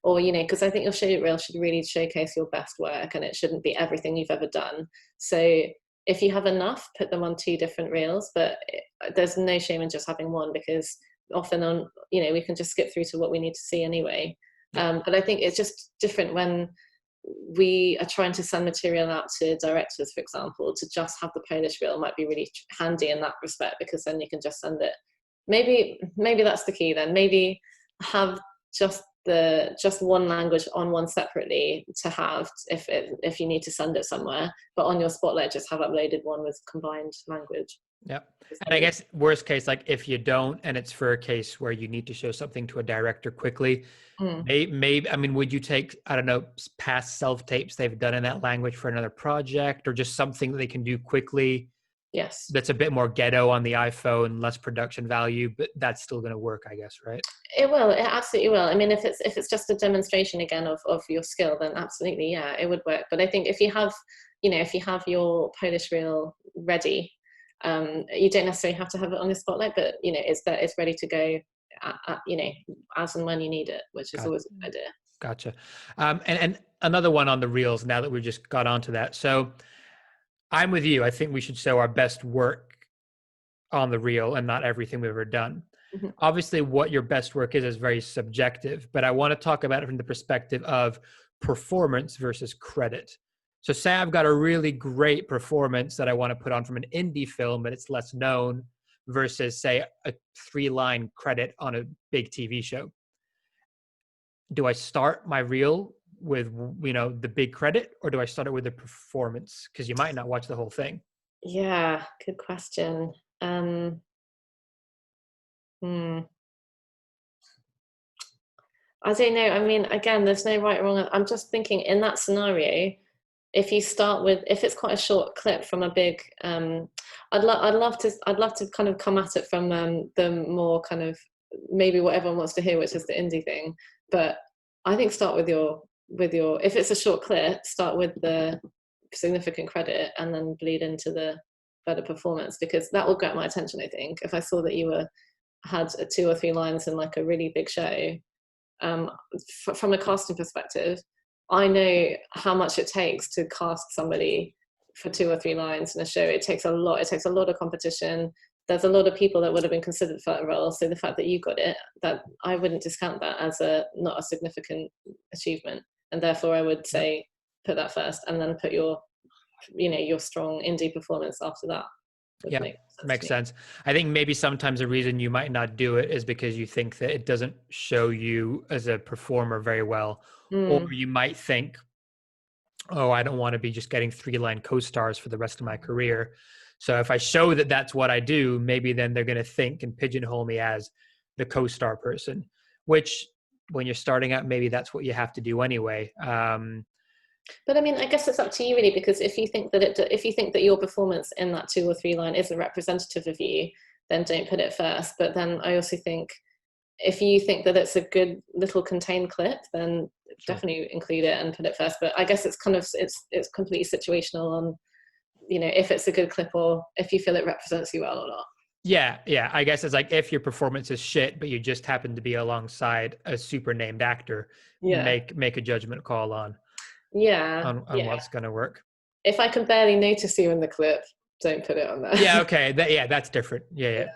or, you know, because I think your show reel should really showcase your best work, and it shouldn't be everything you've ever done. So if you have enough, put them on 2 different reels, but there's no shame in just having one, because often on, you know, we can just skip through to what we need to see anyway. But I think it's just different when we are trying to send material out to directors, for example. To just have the Polish reel might be really handy in that respect, because then you can just send it. Maybe that's the key then. Maybe have just one language on one separately to have if you need to send it somewhere, but on your Spotlight just have uploaded one with combined language. Yeah. And I guess worst case, like if you don't, and it's for a case where you need to show something to a director quickly, maybe, I mean, would you take, I don't know, past self-tapes they've done in that language for another project, or just something that they can do quickly? Yes. That's a bit more ghetto on the iPhone, less production value, but that's still going to work, I guess, right? It will. It absolutely will. I mean, if it's just a demonstration again of your skill, then absolutely, yeah, it would work. But I think if you have your Polish reel ready, you don't necessarily have to have it on your Spotlight, but, you know, it's ready to go you know, as and when you need it, which is always a good idea. Gotcha. And another one on the reels, now that we just got onto that. So I'm with you. I think we should show our best work on the reel and not everything we've ever done. Mm-hmm. Obviously, what your best work is very subjective, but I want to talk about it from the perspective of performance versus credit. So say I've got a really great performance that I want to put on from an indie film, but it's less known, versus, say, a 3-line credit on a big TV show. Do I start my reel with, you know, the big credit, or do I start it with the performance? Because you might not watch the whole thing. Yeah, good question. I don't know. I mean, again, there's no right or wrong. I'm just thinking in that scenario, if you start with, if it's quite a short clip from a big, I'd love to kind of come at it from the more kind of maybe what everyone wants to hear, which is the indie thing. But I think start with your if it's a short clip, start with the significant credit and then bleed into the better performance, because that will get my attention. I think if I saw that you had 2 or 3 lines in like a really big show, from a casting perspective, I know how much it takes to cast somebody for 2 or 3 lines in a show. It takes a lot. It takes a lot of competition. There's a lot of people that would have been considered for that role. So the fact that you got it, that I wouldn't discount that as not a significant achievement. And therefore I would say put that first, and then put your strong indie performance after that. Yeah, makes sense. I think maybe sometimes the reason you might not do it is because you think that it doesn't show you as a performer very well. Or you might think, oh, I don't want to be just getting 3-line co-stars for the rest of my career. So if I show that that's what I do, maybe then they're going to think and pigeonhole me as the co-star person, which when you're starting out, maybe that's what you have to do anyway. But I mean, I guess it's up to you really, because if you think that your performance in that 2 or 3 line isn't representative of you, then don't put it first. But then I also think if you think that it's a good little contained clip, then definitely include it and put it first. But I guess it's kind of it's completely situational on, you know, if it's a good clip or if you feel it represents you well or not. Yeah. I guess it's like if your performance is shit, but you just happen to be alongside a super named actor, make a judgment call on what's going to work. If I can barely notice you in the clip, don't put it on there. Yeah. Okay. That's different. Yeah.